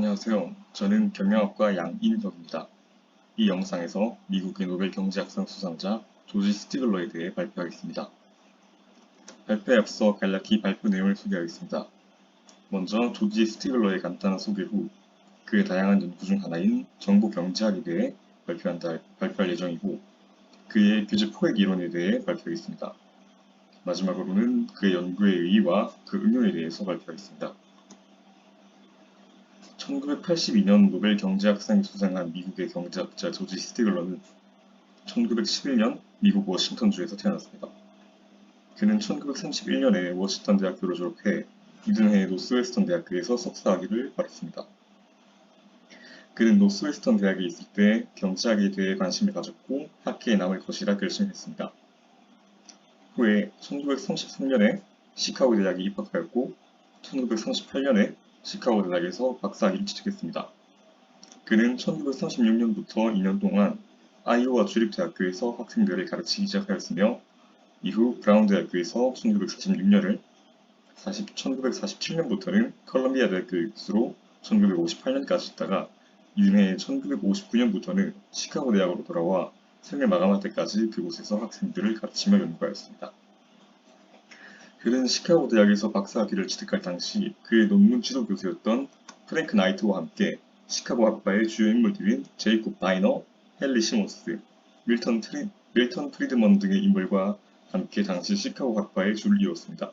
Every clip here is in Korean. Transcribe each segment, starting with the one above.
안녕하세요. 저는 경영학과 양인혁입니다. 이 영상에서 미국의 노벨 경제학상 수상자 조지 스티글러에 대해 발표하겠습니다. 발표에 앞서 간략히 발표 내용을 소개하겠습니다. 먼저 조지 스티글러의 간단한 소개 후 그의 다양한 연구 중 하나인 정보 경제학에 대해 발표할 예정이고 그의 규제 포획 이론에 대해 발표하겠습니다. 마지막으로는 그의 연구의 의의와 그 응용에 대해서 발표하겠습니다. 1982년 노벨 경제학상을 수상한 미국의 경제학자 조지 스티글러는 1911년 미국 워싱턴주에서 태어났습니다. 그는 1931년에 워싱턴 대학교를 졸업해 이듬해 노스웨스턴 대학교에서 석사학위를 받았습니다. 그는 노스웨스턴 대학에 있을 때 경제학에 대해 관심을 가졌고 학계에 남을 것이라 결심했습니다. 후에 1933년에 시카고 대학에 입학하였고 1938년에 시카고 대학에서 박사학위를 취득했습니다. 그는 1936년부터 2년 동안 아이오와 주립대학교에서 학생들을 가르치기 시작하였으며 이후 브라운 대학교에서 1946년을 1947년부터는 컬럼비아 대학교의 교수로 1958년까지 있다가 이듬해 1959년부터는 시카고 대학으로 돌아와 생을 마감할 때까지 그곳에서 학생들을 가르치며 연구하였습니다. 그는 시카고 대학에서 박사학위를 취득할 당시 그의 논문 지도 교수였던 프랭크 나이트와 함께 시카고 학파의 주요 인물들인 제이콥 바이너, 헨리 시몬스, 밀턴 프리드먼 등의 인물과 함께 당시 시카고 학파의 줄을 이뤘습니다.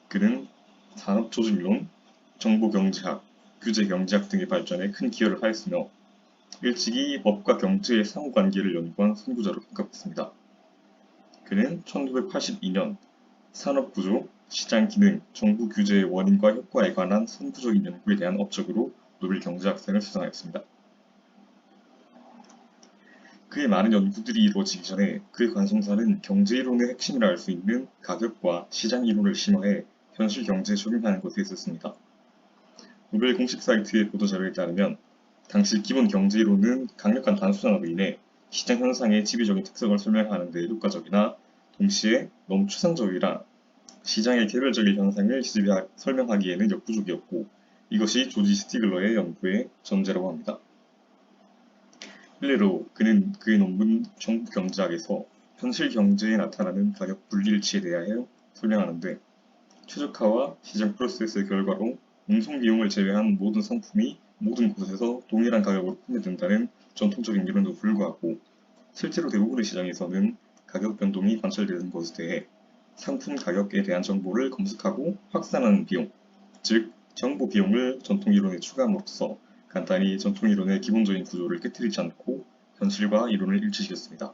그는 산업조직론, 정보경제학, 규제경제학 등의 발전에 큰 기여를 하였으며 일찍이 법과 경제의 상호관계를 연구한 선구자로 평가받습니다. 그는 1982년 산업구조, 시장기능, 정부 규제의 원인과 효과에 관한 선구적인 연구에 대한 업적으로 노벨 경제학상을 수상하였습니다. 그의 많은 연구들이 이루어지기 전에 그의 관심사는 경제이론의 핵심이라 할 수 있는 가격과 시장이론을 심화해 현실 경제에 적용하는 것에 있었습니다. 노벨 공식 사이트의 보도자료에 따르면 당시 기본 경제이론은 강력한 단순화로 인해 시장 현상의 지배적인 특성을 설명하는 데 효과적이나 동시에 너무 추상적이라 시장의 개별적인 현상을 설명하기에는 역부족이었고 이것이 조지 스티글러의 연구의 전제라고 합니다. 일례로 그는 그의 논문 정부 경제학에서 현실 경제에 나타나는 가격 불일치에 대하여 설명하는데 최적화와 시장 프로세스의 결과로 운송 비용을 제외한 모든 상품이 모든 곳에서 동일한 가격으로 판매된다는 전통적인 이론에도 불구하고 실제로 대부분의 시장에서는 가격 변동이 관찰되는 것에 대해 상품 가격에 대한 정보를 검색하고 확산하는 비용, 즉 정보 비용을 전통 이론에 추가함으로써 간단히 전통 이론의 기본적인 구조를 깨뜨리지 않고 현실과 이론을 일치시켰습니다.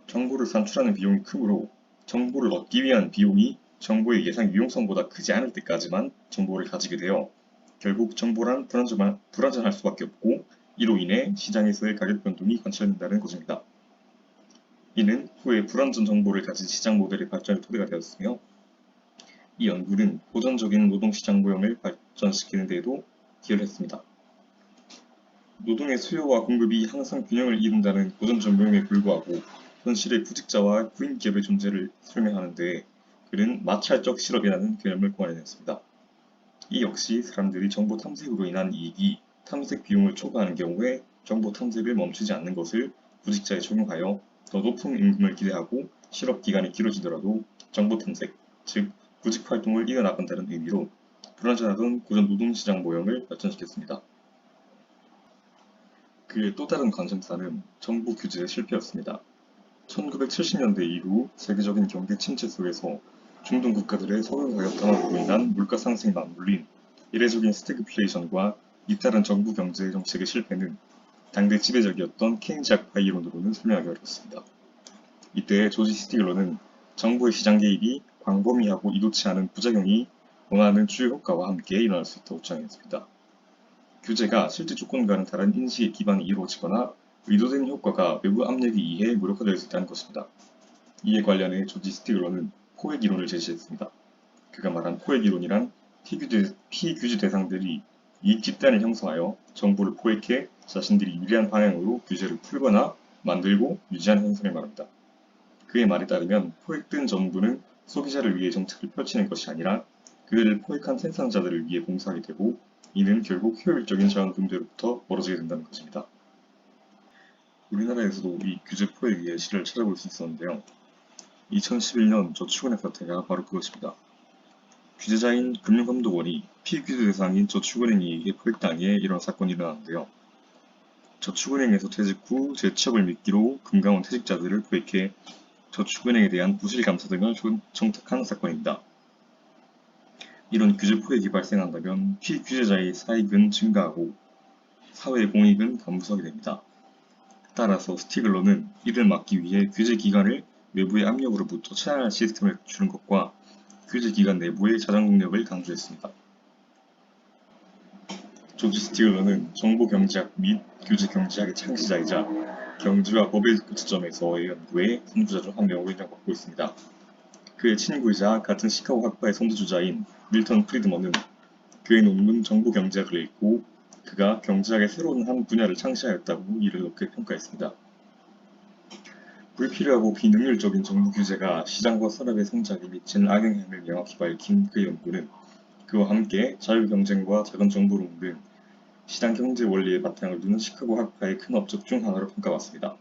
정보를 산출하는 비용이 크므로 정보를 얻기 위한 비용이 정보의 예상 유용성보다 크지 않을 때까지만 정보를 가지게 되어 결국 정보란 불완전할 수밖에 없고 이로 인해 시장에서의 가격 변동이 관찰된다는 것입니다. 이는 후에 불완전 정보를 가진 시장 모델의 발전의 토대가 되었으며 이 연구는 보전적인 노동시장 모형을 발전시키는 데에도 기여를 했습니다. 노동의 수요와 공급이 항상 균형을 이룬다는 고전적 모형에 불구하고 현실의 구직자와 구인기업의 존재를 설명하는 데 그는 마찰적 실업이라는 개념을 고안해냈습니다. 이 역시 사람들이 정보 탐색으로 인한 이익이 탐색 비용을 초과하는 경우에 정보 탐색을 멈추지 않는 것을 구직자에 적용하여 더 높은 임금을 기대하고 실업 기간이 길어지더라도 정보 탐색, 즉 구직 활동을 이어나간다는 의미로 불완전하던 고전 노동시장 모형을 발전시켰습니다. 그의 또 다른 관심사는 정부 규제의 실패였습니다. 1970년대 이후 세계적인 경제 침체 속에서 중동 국가들의 석유 가격 강화로 인한 물가 상승에 맞물린 이례적인 스태그플레이션과 잇따른 정부 경제 정책의 실패는 당대 지배적이었던 케인즈학파 이론으로는 설명하기 어렵습니다. 이때 조지 스티글러는 정부의 시장 개입이 광범위하고 이도치 않은 부작용이 원하는 주요 효과와 함께 일어날 수 있다고 주장했습니다. 규제가 실제 조건과는 다른 인식의 기반이 이루어지거나 의도된 효과가 외부 압력에 의해 무력화될 수 있다는 것입니다. 이에 관련해 조지 스티글러는 포획 이론을 제시했습니다. 그가 말한 포획 이론이란 피규제 대상들이 이익 집단을 형성하여 정보를 포획해 자신들이 유리한 방향으로 규제를 풀거나 만들고 유지하는 현상을 말합니다. 그의 말에 따르면 포획된 정부는 소비자를 위해 정책을 펼치는 것이 아니라 그들을 포획한 생산자들을 위해 봉사하게 되고 이는 결국 효율적인 자원 분배로부터 멀어지게 된다는 것입니다. 우리나라에서도 이 규제 포획의 실을 찾아볼 수 있었는데요. 2011년 저축은행 사태가 바로 그것입니다. 규제자인 금융감독원이 피규제 대상인 저축은행에게 포획당해 이런 사건이 일어났는데요. 저축은행에서 퇴직 후 재취업을 미끼로 금감원 퇴직자들을 포획해 저축은행에 대한 부실감사 등을 청탁한 사건입니다. 이런 규제 포획이 발생한다면 피규제자의 사익은 증가하고 사회 공익은 감소하게 됩니다. 따라서 스티글러는 이를 막기 위해 규제 기관을 외부의 압력으로부터 차단할 시스템을 갖추는 것과 규제 기관 내부의 자정 능력을 강조했습니다. 조지 스티글러는 정보경제학 및 규제경제학의 창시자이자 경제와 법의 지점에서의 연구의 선두자 중 한 명으로 인정받고 있습니다. 그의 친구이자 같은 시카고 학파의 선두주자인 밀턴 프리드먼은 그의 논문 정보경제학을 읽고 그가 경제학의 새로운 한 분야를 창시하였다고 이를 높게 평가했습니다. 불필요하고 비능률적인 정부 규제가 시장과 산업의 성장에 미치는 악영향을 명확히 밝힌 그의 연구는 그와 함께 자유경쟁과 자본정보론 등 시장경제 원리의 바탕을 두는 시카고 학파의 큰 업적 중 하나로 평가받습니다.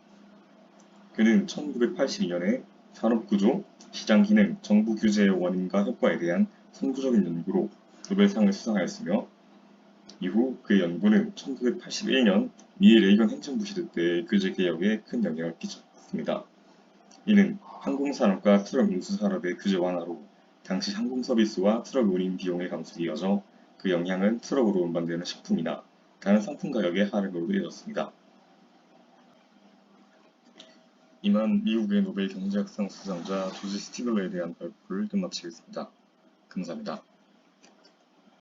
그는 1982년에 산업구조, 시장기능, 정부 규제의 원인과 효과에 대한 선구적인 연구로 노벨상을 수상하였으며 이후 그의 연구는 1981년 미 레이건 행정부 시대 때의 규제개혁에 큰 영향을 끼쳤습니다. 이는 항공산업과 트럭 운수산업의 규제 완화로 당시 항공서비스와 트럭 운임 비용의 감소에 이어져 그 영향은 트럭으로 운반되는 식품이나 다른 상품 가격의 하락으로도 이어졌습니다. 이만 미국의 노벨 경제학상 수상자 조지 스티글러에 대한 발표를 끝마치겠습니다. 감사합니다.